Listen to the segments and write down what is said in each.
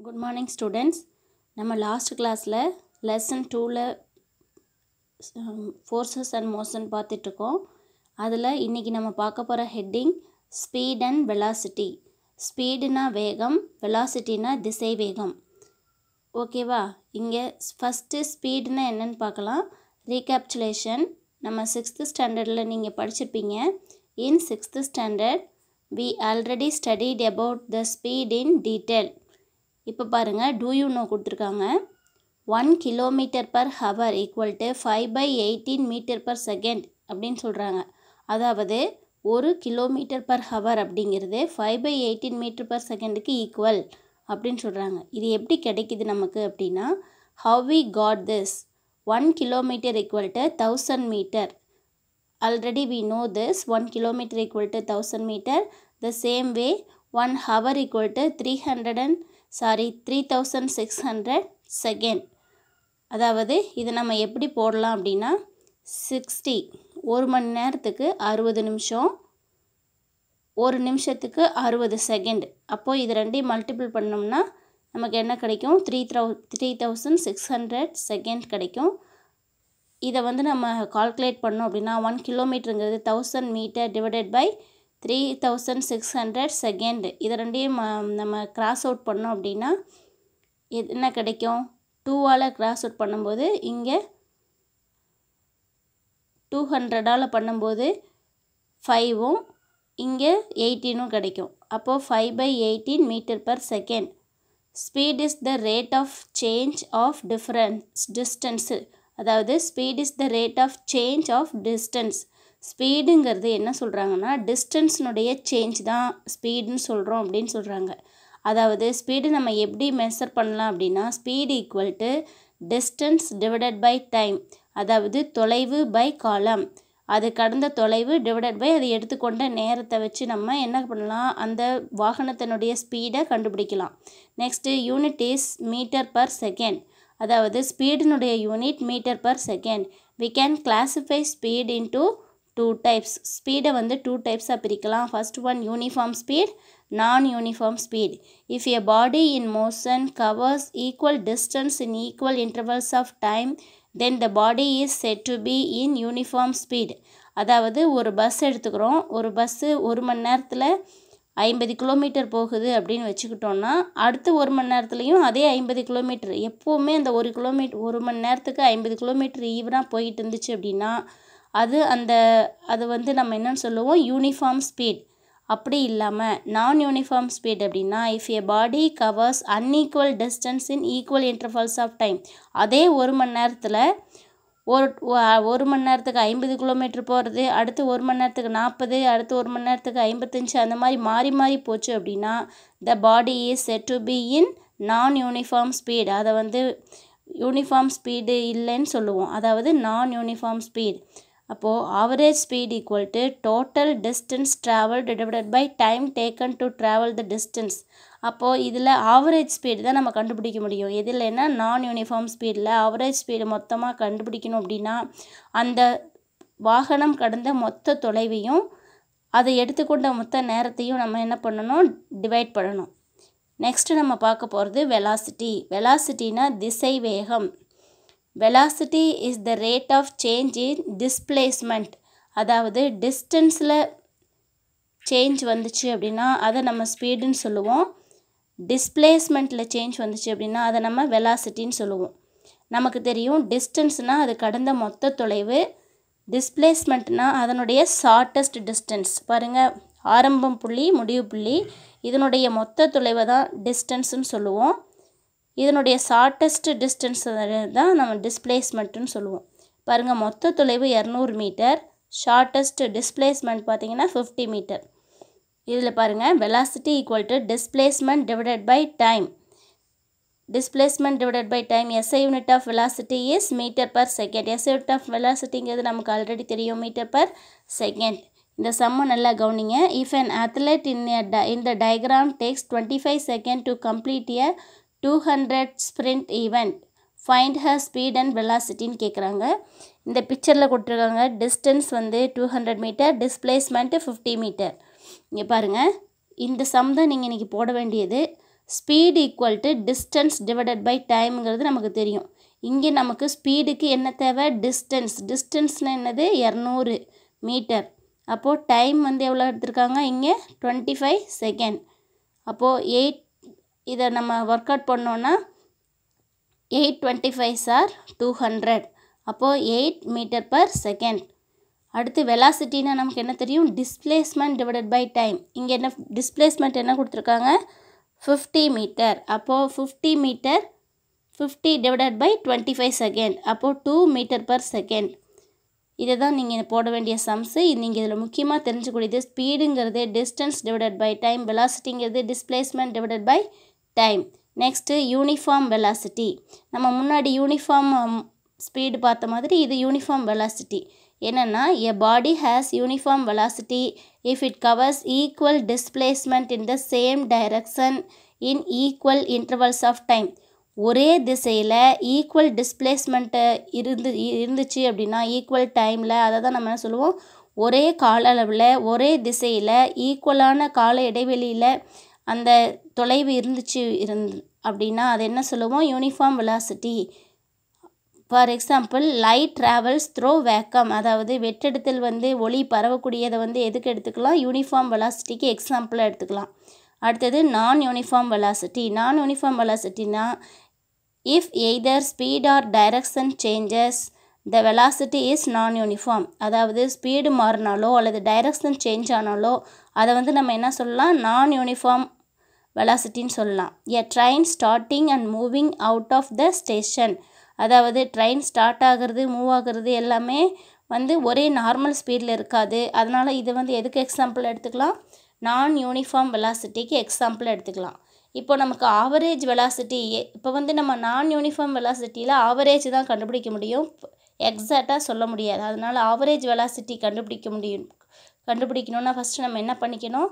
Good morning students. நம்ம last கிளாஸில் lesson 2ல் ஃபோர்ஸஸ் அண்ட் மோஷன் பார்த்துட்ருக்கோம். அதில் இன்றைக்கி நம்ம பார்க்க போகிற ஹெட்டிங் ஸ்பீட் அண்ட் வெலாசிட்டி. ஸ்பீடுனா வேகம், வெலாசிட்டினா திசை வேகம். ஓகேவா? இங்கே ஃபஸ்ட்டு ஸ்பீடுனா என்னன்னு பார்க்கலாம். ரீகேப்சுலேஷன். நம்ம 6th ஸ்டாண்டர்டில் நீங்கள் படிச்சிருப்பீங்க. இன் 6th standard we already studied about the speed in detail. இப்போ பாருங்கள், do you know கொடுத்துருக்காங்க. 1 km/h equal to 5/18 m/s அப்படின்னு சொல்கிறாங்க. அதாவது 1 km/h அப்படிங்கிறது 5/18 m/s ஈக்குவல் அப்படின்னு சொல்கிறாங்க. இது எப்படி கிடைக்குது நமக்கு அப்படின்னா, how we got this? 1 km equal to 1000 meter. Already we know this. 1 km equal to 1000 meter. The same way 1 hour equal to 3600 second. அதாவது இது நம்ம எப்படி போடலாம் அப்படின்னா 60 ஒரு மணி நேரத்துக்கு 60 நிமிஷம், ஒரு நிமிஷத்துக்கு 60 செகண்ட். அப்போது இது ரெண்டையும் மல்டிபிள் பண்ணோம்னா நமக்கு என்ன கிடைக்கும்? 3600 செகண்ட் கிடைக்கும். இதை வந்து நம்ம கால்குலேட் பண்ணோம் அப்படின்னா 1 கிலோமீட்டருங்கிறது 1000 மீட்டர் டிவைடட் பை 3600 செகண்ட். இதை ரெண்டையும் நம்ம கிராஸ் அவுட் பண்ணோம் அப்படின்னா என்ன கிடைக்கும்? 2ஆல் கிராஸ் அவுட் பண்ணும்போது இங்கே 200ஆல் பண்ணும்போது 5ம் இங்கே 18ம் கிடைக்கும். அப்போது 5/18 m/s. Speed is the rate of change of distance. அதாவது speed is the rate of change of distance. ஸ்பீடுங்கிறது என்ன சொல்கிறாங்கன்னா, டிஸ்டன்ஸினுடைய சேஞ்ச் தான் ஸ்பீடுன்னு சொல்கிறோம் அப்படின்னு சொல்கிறாங்க. அதாவது ஸ்பீடு நம்ம எப்படி மெஷர் பண்ணலாம் அப்படின்னா, speed equal to distance divided by time. அதாவது தொலைவு பை காலம். அது கடந்த தொலைவு டிவைடட் பை அது எடுத்துக்கொண்ட நேரத்தை வச்சு நம்ம என்ன பண்ணலாம், அந்த வாகனத்தினுடைய ஸ்பீடை கண்டுபிடிக்கலாம். Next unit is metre per second. அதாவது ஸ்பீடினுடைய unit metre per second. we can classify speed into 2 types. ஸ்பீடை வந்து 2 டைப்ஸாக பிரிக்கலாம். ஃபர்ஸ்ட் ஒன் யூனிஃபார்ம் ஸ்பீட், நான் uniform speed. if a body in motion covers equal distance in equal intervals of time, then the body is said to be in uniform speed. அதாவது ஒரு bus எடுத்துக்கிறோம். ஒரு bus ஒரு மணி நேரத்தில் 50 kilometre போகுது அப்படின்னு வச்சுக்கிட்டோன்னா, அடுத்து ஒரு மணி நேரத்துலையும் அதே 50 கிலோமீட்டர். எப்போவுமே அந்த ஒரு மணி நேரத்துக்கு 50 கிலோமீட்டர் ஈவனாக போயிட்டு இருந்துச்சு அப்படின்னா அது வந்து நம்ம என்னன்னு சொல்லுவோம், யூனிஃபார்ம் ஸ்பீட். அப்படி இல்லாமல் நான் யூனிஃபார்ம் ஸ்பீட் அப்படின்னா, if a body covers unequal distance in equal intervals of time. அதே ஒரு மணி நேரத்தில் ஒரு மணி நேரத்துக்கு 50 கிலோமீட்டர் போகிறது, அடுத்து ஒரு மணி நேரத்துக்கு 40, அடுத்து ஒரு மணி நேரத்துக்கு 55, அந்த மாதிரி மாறி மாறி போச்சு அப்படின்னா the body is set to be in non uniform speed. அதை வந்து யூனிஃபார்ம் ஸ்பீடு இல்லைன்னு சொல்லுவோம். அதாவது நான் யூனிஃபார்ம் ஸ்பீட். அப்போது average speed equal to total distance travelled divided by time taken to travel the distance. அப்போது இதில் ஆவரேஜ் ஸ்பீடு தான் நம்ம கண்டுபிடிக்க முடியும். எதுலன்னா நான் யூனிஃபார்ம் ஸ்பீடில் ஆவரேஜ் ஸ்பீடு மொத்தமாக கண்டுபிடிக்கணும் அப்படின்னா அந்த வாகனம் கடந்த மொத்த தொலைவையும் அதை எடுத்துக்கொண்ட மொத்த நேரத்தையும் நம்ம என்ன பண்ணணும், டிவைட் பண்ணணும். நெக்ஸ்ட்டு நம்ம பார்க்க போகிறது வெலாசிட்டி. வெலாசிட்டினா திசை வேகம். Velocity is the rate of change in displacement. அதாவது டிஸ்டன்ஸில் சேஞ்ச் வந்துச்சு அப்படின்னா அதை நம்ம ஸ்பீடுன்னு சொல்லுவோம். டிஸ்பிளேஸ்மெண்ட்டில் சேஞ்ச் வந்துச்சு அப்படின்னா அதை நம்ம வெலாசிட்டின்னு சொல்லுவோம். நமக்கு தெரியும் டிஸ்டன்ஸ்னால் அது கடந்த மொத்த தொலைவு, டிஸ்பிளேஸ்மெண்ட்னால் அதனுடைய ஷார்ட்டஸ்ட் டிஸ்டன்ஸ். பாருங்கள், ஆரம்பம் புள்ளி முடிவு புள்ளி, இதனுடைய மொத்த தொலைவை தான் டிஸ்டன்ஸ்னு சொல்லுவோம். இதனுடைய ஷார்ட்டஸ்ட் டிஸ்டன்ஸ் தான் நம்ம டிஸ்பிளேஸ்மெண்ட்டுன்னு சொல்லுவோம். பாருங்கள், மொத்த தொலைவு 200 மீட்டர், ஷார்ட்டஸ்ட் டிஸ்பிளேஸ்மெண்ட் பார்த்திங்கன்னா 50 மீட்டர். இதில் பாருங்கள், velocity equal to displacement divided by time. Displacement divided by time. SI unit of velocity is metre per second. SI unit of வெலாசிட்டிங்கிறது நமக்கு ஆல்ரெடி தெரியும், மீட்டர்/செகண்ட். இந்த சம்மை நல்லா கவனிங்க. If an athlete in the diagram takes 25 seconds to complete a 200 sprint event, find her speed and velocityன்னு கேட்குறாங்க. இந்த பிக்சரில் கொடுத்துருக்காங்க. டிஸ்டன்ஸ் வந்து 200 மீட்டர், டிஸ்பிளேஸ்மெண்ட்டு 50 மீட்டர். இங்கே பாருங்கள், இந்த சம் தான் நீங்கள் இன்றைக்கி போட வேண்டியது. Speed equal to distance divided by டைம்ங்கிறது நமக்கு தெரியும். இங்கே நமக்கு ஸ்பீடுக்கு என்ன தேவை? டிஸ்டன்ஸ்னால் என்னது? 200 மீட்டர். அப்போது டைம் வந்து எவ்வளோ எடுத்திருக்காங்க? இங்கே 25 செகண்ட். அப்போது 8 இதை நம்ம ஒர்க் அவுட் பண்ணோன்னா 825 ஆர் 200. அப்போது 8 மீட்டர் பர் செகண்ட். அடுத்து வெலாசிட்டினா நமக்கு என்ன தெரியும்? Displacement divided by time. இங்கே என்ன டிஸ்பிளேஸ்மெண்ட் என்ன கொடுத்துருக்காங்க? 50 மீட்டர். அப்போது 50 மீட்டர் 50 டிவைடட் பை 25 செகண்ட். அப்போது 2 மீட்டர் பர் செகண்ட். இதை தான் நீங்கள் போட வேண்டிய சம்ஸு. நீங்கள் இதில் முக்கியமாக தெரிஞ்சுக்கூடியது ஸ்பீடுங்கிறது டிஸ்டன்ஸ் டிவைடட் பை டைம், வெலாசிட்டிங்கிறது displacement divided by time. Next uniform velocity. நம்ம முன்னாடி யூனிஃபார்ம் ஸ்பீடு பார்த்த மாதிரி இது யூனிஃபார்ம் வெலாசிட்டி. என்னென்னா a body has uniform velocity if it covers equal displacement in the same direction in equal intervals of time. ஒரே திசையில் equal displacement இருந்துச்சு அப்படின்னா ஈக்குவல் டைமில், அதை தான் நம்ம என்ன சொல்லுவோம்? ஒரே கால அளவில் ஒரே திசையில் ஈக்குவலான கால இடைவெளியில் அந்த தொலைவு இருந்துச்சு அப்படின்னா அது என்ன சொல்லுவோம்? Uniform velocity. For example light travels throw vacuum. அதாவது வெற்றிடத்தில் வந்து ஒளி பரவக்கூடியதை வந்து எதுக்கு எடுத்துக்கலாம்? யூனிஃபார்ம் வெலாசிட்டிக்கு எக்ஸாம்பிளாக எடுத்துக்கலாம். அடுத்தது non uniform velocity. Non uniform வெலாசிட்டினா if either speed or direction changes the velocity is non uniform. அதாவது ஸ்பீடு மாறினாலோ அல்லது டைரக்ஷன் சேஞ்ச் ஆனாலோ அதை வந்து நம்ம என்ன சொல்லலாம்? நான் யூனிஃபார்ம் வெலாசிட்டின்னு சொல்லலாம். A train starting and moving out of the station. அதாவது ட்ரெயின் ஸ்டார்ட் ஆகிறது மூவ் ஆகிறது எல்லாமே வந்து ஒரே நார்மல் ஸ்பீடில் இருக்காது. அதனால் இது வந்து எதுக்கு எக்ஸாம்பிள் எடுத்துக்கலாம்? நான் யூனிஃபார்ம் வெலாசிட்டிக்கு எக்ஸாம்பிள் எடுத்துக்கலாம். இப்போ நமக்கு ஆவரேஜ் வெலாசிட்டி, இப்போ வந்து நம்ம நான் யூனிஃபார்ம் வெலாசிட்டியில் ஆவரேஜ் தான் கண்டுபிடிக்க முடியும், எக்ஸாக்டாக சொல்ல முடியாது. அதனால் ஆவரேஜ் வெலாசிட்டி கண்டுபிடிக்கணுன்னா ஃபஸ்ட்டு நம்ம என்ன பண்ணிக்கணும்?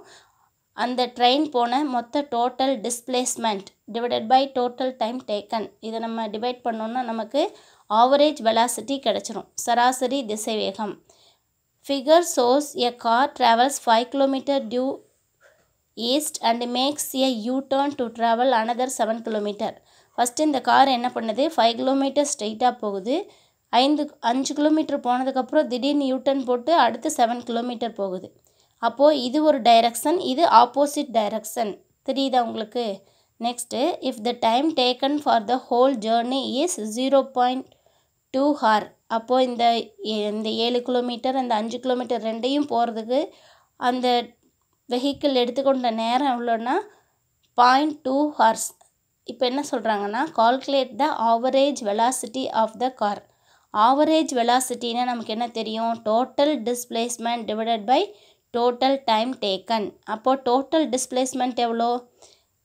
அந்த ட்ரெயின் போன மொத்த total displacement divided by total time taken, இதை நம்ம டிவைட் பண்ணோன்னா நமக்கு ஆவரேஜ் வெலாசிட்டி கிடச்சிரும், சராசரி திசைவேகம். Figure shows a car travels 5 kilometre due east and makes a U-turn to travel another 7 kilometre. First இந்த கார் என்ன பண்ணுது? 5 கிலோமீட்டர் ஸ்ட்ரெயிட்டாக போகுது. 5 கிலோமீட்டர் போனதுக்கப்புறம் திடீர்னு யூ-டர்ன் போட்டு அடுத்து 7 கிலோமீட்டர் போகுது. அப்போது இது ஒரு டைரக்ஷன், இது ஆப்போசிட் டைரக்ஷன். தெரியுதா உங்களுக்கு? Next if the time taken for the whole journey is 0.2 hour. அப்போது இந்த 7 கிலோமீட்டர் அந்த 5 கிலோமீட்டர் ரெண்டையும் போகிறதுக்கு அந்த வெஹிக்கிள் எடுத்துக்கொண்ட நேரம் எவ்வளோன்னா 0.2 ஹார்ஸ். இப்போ என்ன சொல்கிறாங்கன்னா calculate the average velocity of the car. Average வெலாசிட்டின்னா நமக்கு என்ன தெரியும்? Total displacement divided by total time taken. அப்போது டோட்டல் டிஸ்பிளேஸ்மெண்ட் எவ்வளோ?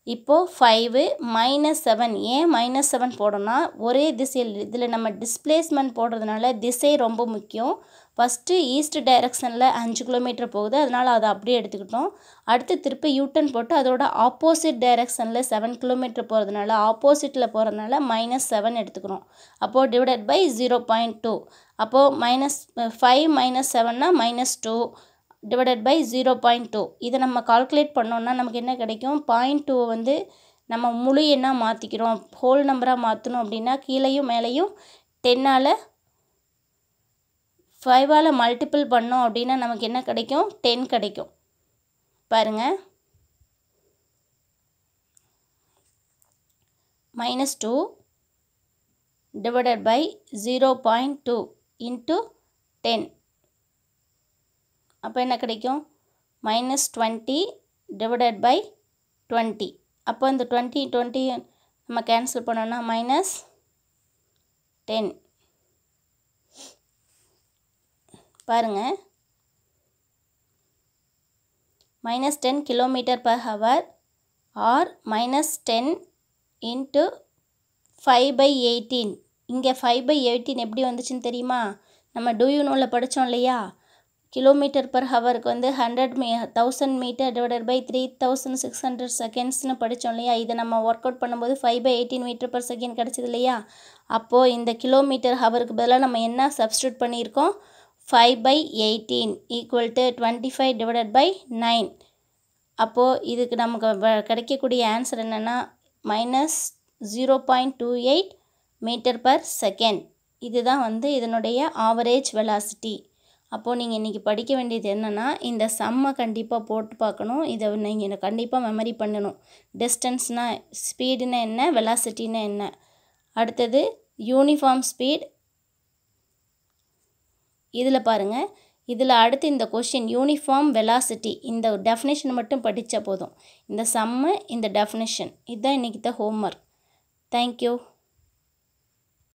இப்போது 5 -7. ஏன் -7 போடணும்னா ஒரே திசையில், இதில் நம்ம டிஸ்பிளேஸ்மெண்ட் போடுறதுனால திசை ரொம்ப முக்கியம். ஃபஸ்ட்டு ஈஸ்ட் டைரக்ஷனில் 5 கிலோமீட்டர் போகுது, அதனால் அதை அப்படியே எடுத்துக்கிட்டோம். அடுத்து திருப்பி யூட்டன் போட்டு அதோட ஆப்போசிட் டைரக்ஷனில் 7 கிலோமீட்டர் போகிறதுனால ஆப்போசிட்டில் போகிறதுனால -7 எடுத்துக்கிறோம். அப்போது டிவைடட் பை 0.2. அப்போது -5 - 7னா -2 டிவைடட் பை 0.2. இதை நம்ம கால்குலேட் பண்ணோன்னா நமக்கு என்ன கிடைக்கும்? 0.2 வந்து நம்ம முழு எண்ணாக மாற்றிக்கிறோம், ஹோல் நம்பராக மாற்றணும் அப்படின்னா கீழேயும் மேலேயும் 10ஆல் 5ஆல் மல்டிபிள் பண்ணோம் அப்படின்னா நமக்கு என்ன கிடைக்கும்? 10 கிடைக்கும். பாருங்கள், -2 டிவைடட் பை 0.2 இன்ட்டு 10. அப்போ என்ன கிடைக்கும்? -20 டிவைடட் பை 20. அப்போ இந்த 20 நம்ம கேன்சல் பண்ணோன்னா -10. பாருங்கள், -10 km/h ஆர் -10 இன்ட்டு 5/18. இங்கே 5/18 எப்படி வந்துச்சுன்னு தெரியுமா? நம்ம டூ யூ நோவில் படித்தோம் இல்லையா? km/hக்கு வந்து 1000 மீட்டர் டிவைடட் பை 3600 செகண்ட்ஸ்னு படித்தோம் இல்லையா? இதை நம்ம ஒர்க் அவுட் பண்ணும்போது 5/18 மீட்டர்/செகண்ட் கிடச்சிது இல்லையா? அப்போது இந்த km/hக்கு பதிலாக நம்ம என்ன சப்ஸ்டியூட் பண்ணியிருக்கோம்? 5/18 ஈக்குவல் டு 25 டிவைடட் பை 9. அப்போது இதுக்கு நமக்கு கிடைக்கக்கூடிய ஆன்சர் என்னென்னா minus 0.28 மீட்டர் பர் செகண்ட். இதுதான் வந்து இதனுடைய ஆவரேஜ் வெலாசிட்டி. அப்போது நீங்கள் இன்றைக்கி படிக்க வேண்டியது என்னென்னா, இந்த சம்மை கண்டிப்பாக போட்டு பார்க்கணும். இதை நீங்கள் கண்டிப்பாக மெமரி பண்ணணும். டிஸ்டன்ஸ்னால் ஸ்பீடுனா என்ன, வெலாசிட்டினா என்ன. அடுத்தது யூனிஃபார்ம் ஸ்பீட். இதில் பாருங்கள், இதில் அடுத்து இந்த கொஷின் யூனிஃபார்ம் வெலாசிட்டி, இந்த டெஃபினேஷன் மட்டும் படித்தா போதும். இந்த சம்மு, இந்த டெஃபினேஷன், இதுதான் இன்றைக்கி தான் ஹோம்ஒர்க். தேங்க்யூ.